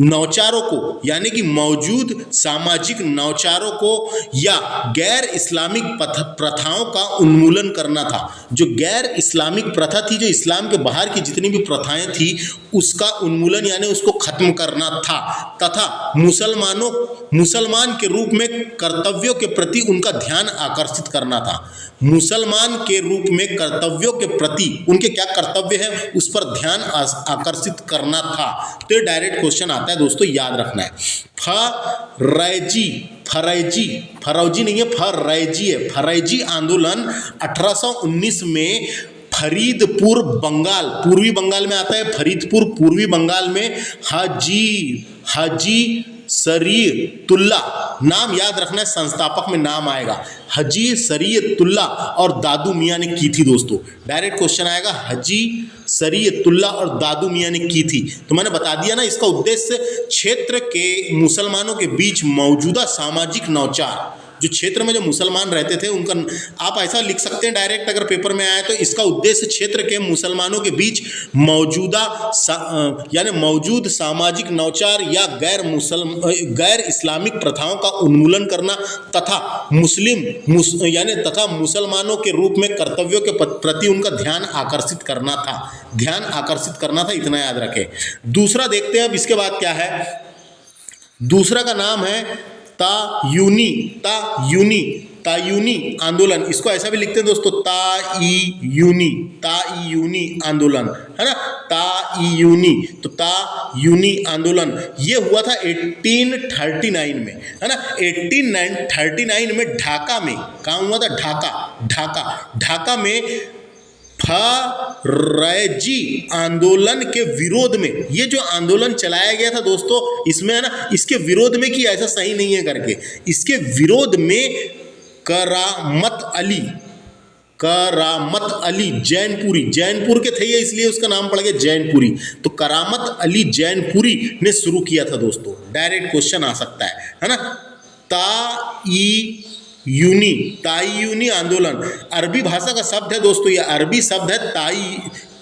नौचारों को, यानी कि मौजूद सामाजिक नौचारों को या गैर इस्लामिक प्रथाओं का उन्मूलन करना था। जो गैर इस्लामिक प्रथा थी, जो इस्लाम के बाहर की जितनी भी प्रथाएं थी, उसका उन्मूलन यानी उसको खत्म करना था, तथा मुसलमान के रूप में कर्तव्यों के प्रति उनका ध्यान आकर्षित करना था। मुसलमान के रूप में कर्तव्यों के प्रति उनके क्या कर्तव्य है उस पर ध्यान आकर्षित करना था। तो ये डायरेक्ट क्वेश्चन आता है दोस्तों, याद रखना है। फरौजी नहीं है, फरैजी है। फरैजी आंदोलन 1819 में फरीदपुर बंगाल, पूर्वी बंगाल में आता है, फरीदपुर पूर्वी बंगाल में हाजी शरीयतुल्लाह, नाम याद रखना है, संस्थापक में नाम आएगा, हाजी शरीयतुल्लाह और दादू मियाँ ने की थी दोस्तों। डायरेक्ट क्वेश्चन आएगा, हाजी शरीयतुल्लाह और दादू मियाँ ने की थी। तो मैंने बता दिया ना, इसका उद्देश्य क्षेत्र के मुसलमानों के बीच मौजूदा सामाजिक नौचार, जो क्षेत्र में जो मुसलमान रहते थे उनका, आप ऐसा लिख सकते हैं डायरेक्ट अगर पेपर में आया तो, इसका उद्देश्य क्षेत्र के मुसलमानों के बीच यानी मौजूद सामाजिक नौचार या गैर इस्लामिक प्रथाओं का उन्मूलन करना तथा मुसलमानों के रूप में कर्तव्यों के प्रति उनका ध्यान आकर्षित करना था। इतना याद रखें। दूसरा देखते हैं अब इसके बाद क्या है। दूसरा का नाम है तायूनी आंदोलन। इसको ऐसा भी लिखते हैं दोस्तों, तायूनी आंदोलन, है ना, तायूनी। तो तायूनी आंदोलन ये हुआ था 1839 में, है ना। 1839 में ढाका में, कहाँ हुआ था, ढाका में फरैजी आंदोलन के विरोध में, ये जो आंदोलन चलाया गया था दोस्तों, इसमें है ना, इसके विरोध में कि ऐसा सही नहीं है करके, इसके विरोध में करामत अली जैनपुर के थे ये, इसलिए उसका नाम पड़ गया जैनपुरी। तो करामत अली जैनपुरी ने शुरू किया था दोस्तों। डायरेक्ट क्वेश्चन आ सकता है ना। तायूनी आंदोलन अरबी भाषा का शब्द है दोस्तों, ये अरबी शब्द है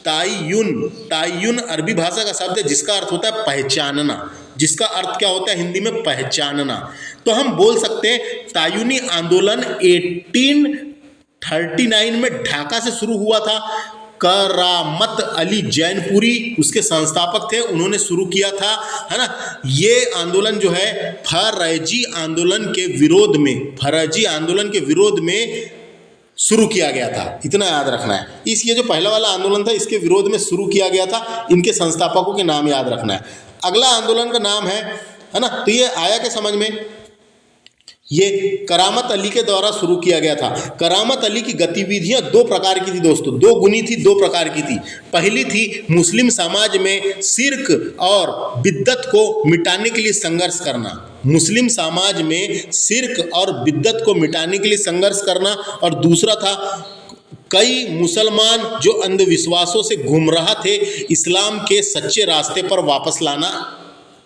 तायुन अरबी भाषा का शब्द है, जिसका अर्थ होता है पहचानना। जिसका अर्थ क्या होता है हिंदी में, पहचानना। तो हम बोल सकते हैं तायूनी आंदोलन 1839 में ढाका से शुरू हुआ था। करामत अली जैनपुरी उसके संस्थापक थे, उन्होंने शुरू किया था, है ना। ये आंदोलन जो है फरैजी आंदोलन के विरोध में शुरू किया गया था। इतना याद रखना है। ये जो पहला वाला आंदोलन था इसके विरोध में शुरू किया गया था। इनके संस्थापकों के नाम याद रखना है। अगला आंदोलन का नाम है ना, तो ये आया क्या समझ में, ये करामत अली के द्वारा शुरू किया गया था। करामत अली की गतिविधियां दो प्रकार की थी दोस्तों, दो गुनी थी, दो प्रकार की थी। पहली थी मुस्लिम समाज में शिर्क और बिद्दत को मिटाने के लिए संघर्ष करना। मुस्लिम समाज में शिर्क और बिद्दत को मिटाने के लिए संघर्ष करना। और दूसरा था कई मुसलमान जो अंधविश्वासों से गुमराह थे, इस्लाम के सच्चे रास्ते पर वापस लाना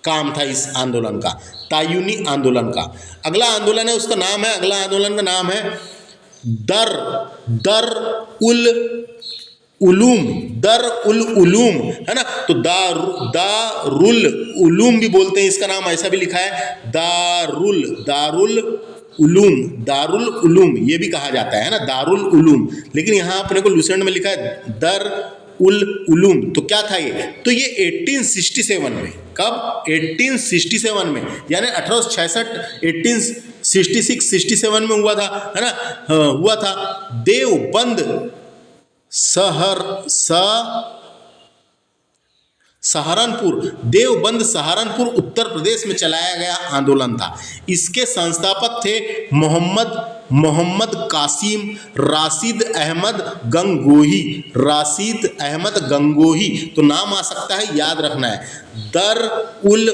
काम था इस आंदोलन का, तायूनी आंदोलन का। अगला आंदोलन है, उसका नाम है, अगला आंदोलन का नाम है दर दर उल उलूम, दर उल उलूम, है ना। तो दारुल उलूम भी बोलते हैं, इसका नाम ऐसा भी लिखा है दारुल दारुल उलूम ये भी कहा जाता है ना, दारुल उलूम। लेकिन यहाँ अपने को लुसेंट में लिखा है दर उल उलूम। तो क्या था ये, तो ये 1867 में, कब 1867 में, यानी 1866 1866-67 में हुआ था, है ना, हुआ था। देवबंद सहारनपुर उत्तर प्रदेश में चलाया गया आंदोलन था। इसके संस्थापक थे मोहम्मद कासिम राशिद अहमद गंगोही। तो नाम आ सकता है, याद रखना है। दर उल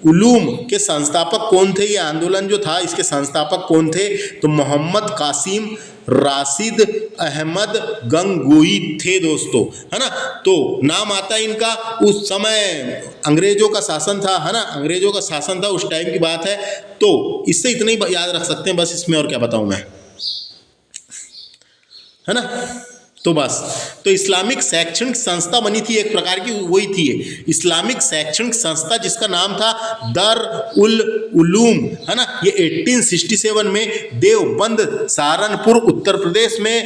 उलूम के संस्थापक कौन थे, ये आंदोलन जो था इसके संस्थापक कौन थे, तो मोहम्मद कासिम राशिद अहमद गंगोही थे दोस्तों, है ना। तो नाम आता है इनका, उस समय अंग्रेजों का शासन था, है ना, अंग्रेजों का शासन था, उस टाइम की बात है। तो इससे इतना ही याद रख सकते हैं बस, इसमें और क्या बताऊं मैं, है ना। तो बस, तो इस्लामिक शैक्षणिक संस्था बनी थी एक प्रकार की, वही थी इस्लामिक शैक्षणिक संस्था, जिसका नाम था दर उल उलूम, है ना। ये 1867 में देवबंद सहारनपुर उत्तर प्रदेश में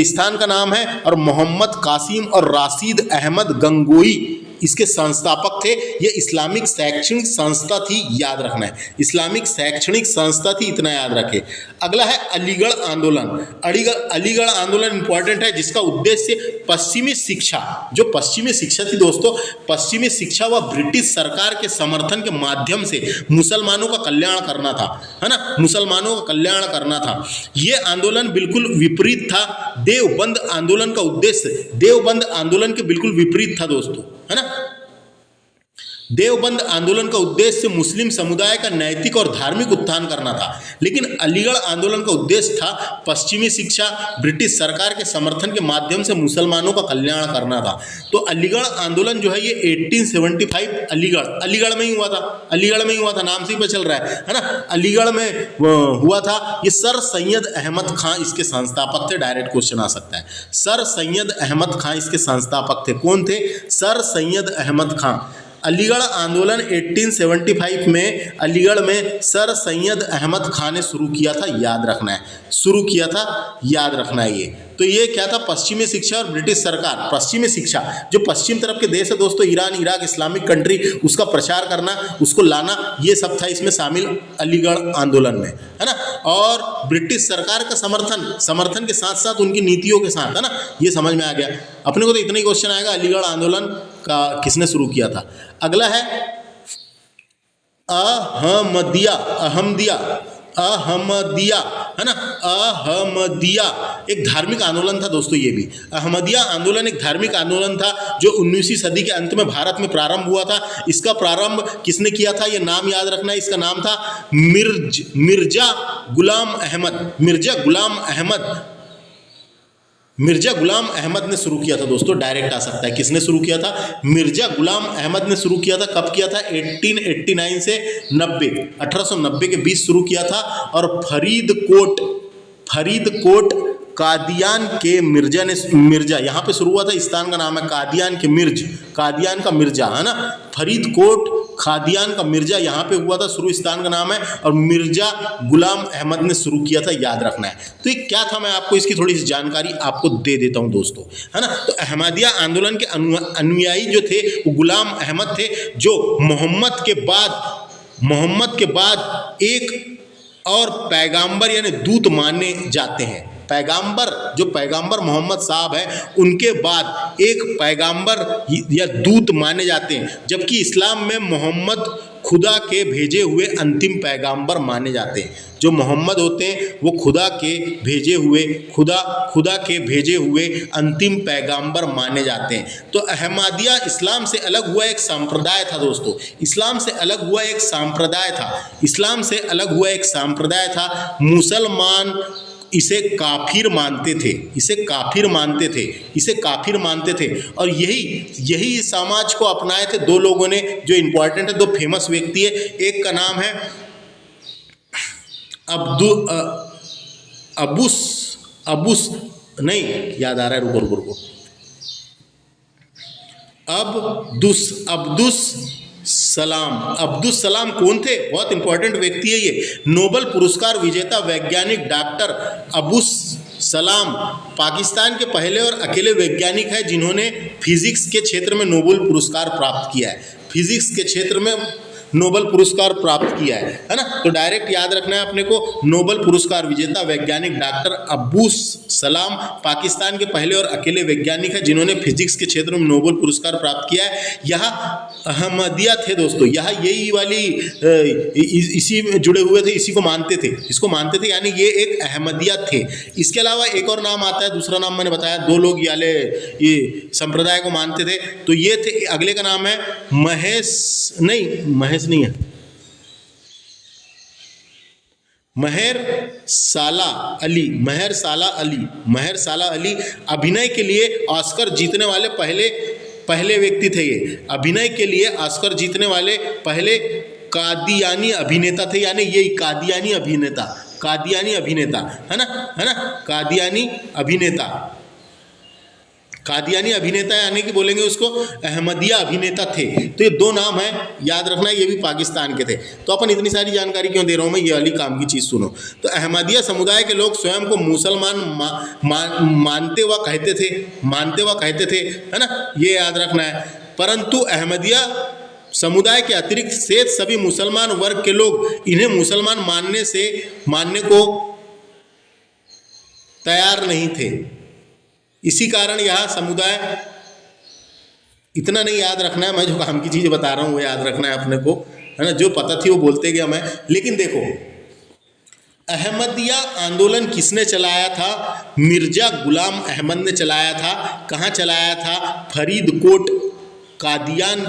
स्थान का नाम है, और मोहम्मद कासिम और राशिद अहमद गंगोही इसके संस्थापक थे। ये इस्लामिक शैक्षणिक संस्था थी, याद रखना है, इस्लामिक शैक्षणिक संस्था थी, इतना याद रखें। अगला है अलीगढ़ आंदोलन। अलीगढ़ आंदोलन इंपॉर्टेंट है, जिसका उद्देश्य पश्चिमी शिक्षा, जो पश्चिमी शिक्षा थी दोस्तों, पश्चिमी शिक्षा व ब्रिटिश सरकार के समर्थन के माध्यम से मुसलमानों का कल्याण करना था, है ना, मुसलमानों का कल्याण करना था। ये आंदोलन बिल्कुल विपरीत था देवबंद आंदोलन का उद्देश्य, देवबंद आंदोलन के बिल्कुल विपरीत था दोस्तों, है ना। देवबंद आंदोलन का उद्देश्य मुस्लिम समुदाय का नैतिक और धार्मिक उत्थान करना था, लेकिन अलीगढ़ आंदोलन का उद्देश्य था पश्चिमी शिक्षा, ब्रिटिश सरकार के समर्थन के माध्यम से मुसलमानों का कल्याण करना था। तो अलीगढ़ आंदोलन जो है ये 1875 अलीगढ़ में ही हुआ था, अलीगढ़ में ही हुआ था, नाम से ही पता चल रहा है ना, अलीगढ़ में हुआ था। ये सर सैयद अहमद खां इसके संस्थापक थे, डायरेक्ट क्वेश्चन आ सकता है। सर सैयद अहमद खां इसके संस्थापक थे, कौन थे, सर सैयद अहमद खां। अलीगढ़ आंदोलन 1875 में अलीगढ़ में सर सैयद अहमद खान ने शुरू किया था, याद रखना है, शुरू किया था, याद रखना है। ये तो ये क्या था, पश्चिमी शिक्षा और ब्रिटिश सरकार, पश्चिमी शिक्षा जो पश्चिम तरफ के देश है दोस्तों, ईरान, इराक, इस्लामिक कंट्री, उसका प्रचार करना, उसको लाना, ये सब था इसमें शामिल अलीगढ़ आंदोलन में, है ना। और ब्रिटिश सरकार का समर्थन के साथ साथ उनकी नीतियों के साथ, है ना, ये समझ में आ गया अपने को। तो इतना ही क्वेश्चन आएगा, अलीगढ़ आंदोलन का किसने शुरू किया था। अगला है अहमदिया, है ना, अहमदिया एक धार्मिक आंदोलन था दोस्तों। ये भी अहमदिया आंदोलन एक धार्मिक आंदोलन था जो 19वीं सदी के अंत में भारत में प्रारंभ हुआ था। इसका प्रारंभ किसने किया था, ये नाम याद रखना है, इसका नाम था मिर्जा गुलाम अहमद ने शुरू किया था दोस्तों, डायरेक्ट आ सकता है, किसने शुरू किया था, मिर्जा गुलाम अहमद ने शुरू किया था। कब किया था, 1889 से 1890 के बीच शुरू किया था। और फरीदकोट कादियान के मिर्जा यहाँ पे शुरू हुआ था, स्थान का नाम है कादियान का मिर्जा, है ना, फरीदकोट कादियान का मिर्जा यहाँ पे हुआ था, शुरू स्थान का नाम है, और मिर्जा गुलाम अहमद ने शुरू किया था, याद रखना है। तो ये क्या था, मैं आपको इसकी थोड़ी सी जानकारी आपको दे देता हूँ दोस्तों, है ना। तो अहमदिया आंदोलन के अनुयायी जो थे वो गुलाम अहमद थे, जो मोहम्मद के बाद एक और पैगंबर यानी दूत माने जाते हैं। पैगंबर मोहम्मद साहब है, उनके बाद एक पैगंबर या दूत माने जाते हैं, जबकि इस्लाम में मोहम्मद खुदा के भेजे हुए अंतिम पैगंबर माने जाते हैं। जो मोहम्मद होते हैं वो खुदा के भेजे हुए अंतिम पैगंबर माने जाते हैं। तो अहमदिया इस्लाम से अलग हुआ एक संप्रदाय था दोस्तों, इस्लाम से अलग हुआ एक संप्रदाय था। मुसलमान इसे काफिर मानते थे, और यही समाज को अपनाए थे दो लोगों ने, जो इंपॉर्टेंट है, दो फेमस व्यक्ति है। एक का नाम है अबुस नहीं याद आ रहा है, रुको। अब्दुस सलाम कौन थे? बहुत इंपॉर्टेंट व्यक्ति है ये। नोबेल पुरस्कार विजेता वैज्ञानिक डॉक्टर अब्दुस सलाम पाकिस्तान के पहले और अकेले वैज्ञानिक है जिन्होंने फिजिक्स के क्षेत्र में नोबेल पुरस्कार प्राप्त किया है। फिजिक्स के क्षेत्र में नोबेल पुरस्कार प्राप्त किया है ना। तो डायरेक्ट याद रखना है अपने को, नोबेल पुरस्कार विजेता वैज्ञानिक डॉक्टर अब्दुस सलाम पाकिस्तान के पहले और अकेले वैज्ञानिक है जिन्होंने फिजिक्स के क्षेत्र में नोबेल पुरस्कार प्राप्त किया है। यह अहमदिया थे दोस्तों, यह यही वाली इसी में जुड़े हुए थे, इसी को मानते थे, इसको मानते थे, यानी ये एक अहमदिया थे। इसके अलावा एक और नाम आता है, दूसरा नाम मैंने बताया, 2 लोग ये संप्रदाय को मानते थे, तो ये थे। अगले का नाम है महेश नहीं है, महर साला अली अभिनय के लिए ऑस्कर जीतने वाले पहले व्यक्ति थे। ये अभिनय के लिए ऑस्कर जीतने वाले पहले कादियानी अभिनेता थे, यानी ये कादियानी अभिनेता है ना, कादियानी अभिनेता यानी कि बोलेंगे उसको अहमदिया अभिनेता थे। तो ये 2 नाम है, याद रखना है, ये भी पाकिस्तान के थे। तो अपन इतनी सारी जानकारी क्यों दे रहा हूँ मैं, ये वाली काम की चीज़ सुनो। तो अहमदिया समुदाय के लोग स्वयं को मुसलमान मानते व कहते थे, है ना, ये याद रखना है। परंतु अहमदिया समुदाय के अतिरिक्त शेष सभी मुसलमान वर्ग के लोग इन्हें मुसलमान मानने को तैयार नहीं थे। इसी कारण यह समुदाय, इतना नहीं याद रखना है, मैं जो काम की चीज़ें बता रहा हूँ वो याद रखना है अपने को, है ना, जो पता थी वो बोलते गया मैं। लेकिन देखो, अहमदिया आंदोलन किसने चलाया था? मिर्जा गुलाम अहमद ने चलाया था। कहाँ चलाया था? फरीदकोट कादियान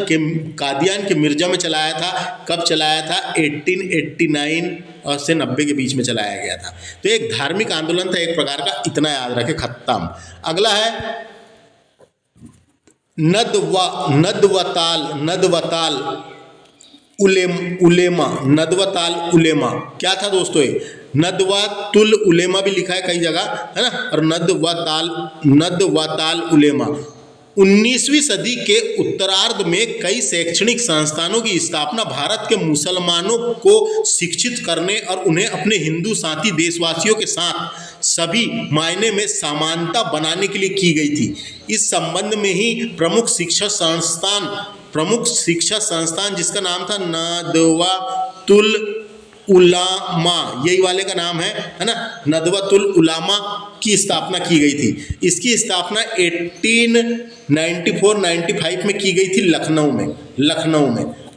के मिर्जा में चलाया था। कब चलाया था? 1889 और से 90 के बीच में चलाया गया था। तो एक धार्मिक आंदोलन था एक प्रकार का, इतना याद रखे, खत्म। अगला है नदवताल उलेमा। क्या था दोस्तों ये? नदवातुल उलेमा भी लिखा है कई जगह, है ना, और नदवाताल उलेमा। 19वीं सदी के उत्तरार्ध में कई शैक्षणिक संस्थानों की स्थापना भारत के मुसलमानों को शिक्षित करने और उन्हें अपने हिंदू साथी देशवासियों के साथ सभी मायने में समानता बनाने के लिए की गई थी। इस संबंध में ही प्रमुख शिक्षा संस्थान जिसका नाम था नदवातुल उलामा, यही वाले का नाम है ना, नदवतुल उलामा की स्थापना की गई थी। इसकी स्थापना 1894-95 में की गई थी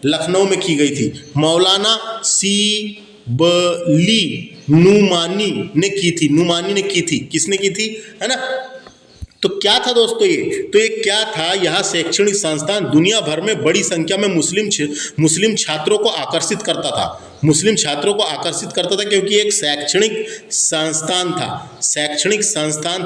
लखनऊ में की गई थी। मौलाना सीबली नुमानी ने की थी। किसने की थी, है ना। तो क्या था दोस्तों ये? तो ये क्या था? यह शैक्षणिक संस्थान दुनिया भर में बड़ी संख्या में मुस्लिम छात्रों को आकर्षित करता था। क्योंकि एक शैक्षणिक संस्थान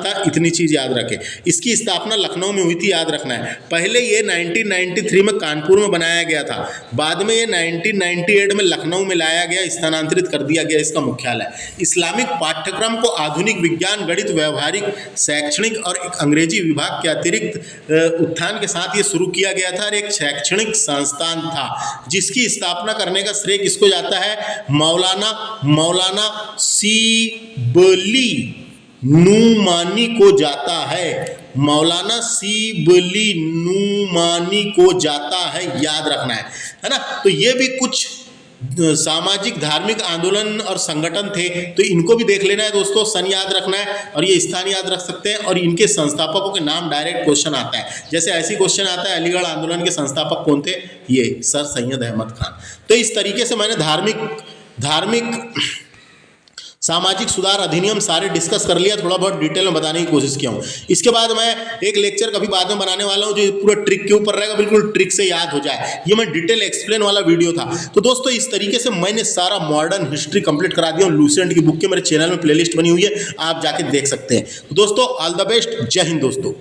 था। इतनी चीज याद रखें। इसकी स्थापना लखनऊ में हुई थी, याद रखना है। पहले ये 1993 में कानपुर में बनाया गया था, बाद में ये 1998 में लखनऊ में लाया गया, स्थानांतरित कर दिया गया इसका मुख्यालय। इस्लामिक पाठ्यक्रम को आधुनिक विज्ञान, गणित, व्यवहारिक, शैक्षणिक और एक अंग्रेजी विभाग के अतिरिक्त उत्थान के साथ ये शुरू किया गया था और एक शैक्षणिक संस्थान था जिसकी स्थापना करने का श्रेय किसको जाता है? मौलाना सीबली नुमानी को जाता है। याद रखना है ना। तो ये भी कुछ सामाजिक धार्मिक आंदोलन और संगठन थे, तो इनको भी देख लेना है दोस्तों। सन याद रखना है और ये स्थान याद रख सकते हैं, और इनके संस्थापकों के नाम डायरेक्ट क्वेश्चन आता है। जैसे ऐसी क्वेश्चन आता है, अलीगढ़ आंदोलन के संस्थापक कौन थे? ये सर सैयद अहमद खान। तो इस तरीके से मैंने धार्मिक सामाजिक सुधार अधिनियम सारे डिस्कस कर लिया, थोड़ा बहुत डिटेल में बताने की कोशिश किया हूँ। इसके बाद मैं एक लेक्चर कभी बाद में बनाने वाला हूँ जो पूरा ट्रिक के ऊपर रहेगा, बिल्कुल ट्रिक से याद हो जाए। ये मैं डिटेल एक्सप्लेन वाला वीडियो था। तो दोस्तों इस तरीके से मैंने सारा मॉडर्न हिस्ट्री कंप्लीट करा दिया। लूसेंट की बुक के मेरे चैनल में प्लेलिस्ट बनी हुई है, आप जाके देख सकते हैं। तो दोस्तों ऑल द बेस्ट, जय हिंद दोस्तों।